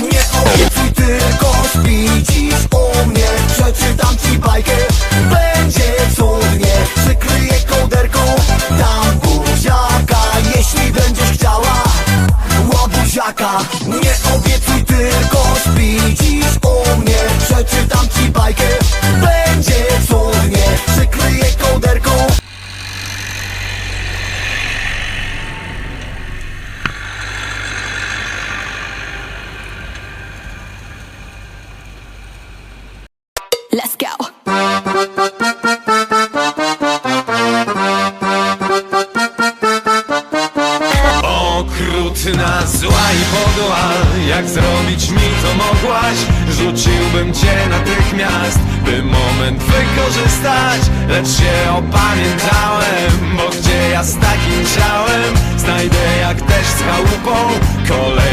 Nie obiecuj, tylko śpi dziś u mnie. Przeczytam ci bajkę, będzie cudnie. Przykryję kołderką, dam buziaka. Jeśli będziesz chciała łobuziaka. Nie obiecuj, tylko śpi dziś u mnie. Przeczytam ci bajkę, będzie cudnie. Przykryję kołderką. Let's go. Okrutna, zła i podła, jak zrobić mi to mogłaś? Rzuciłbym cię natychmiast, by moment wykorzystać. Lecz się opamiętałem, bo gdzie ja z takim ciałem znajdę jak też z chałupą kolejny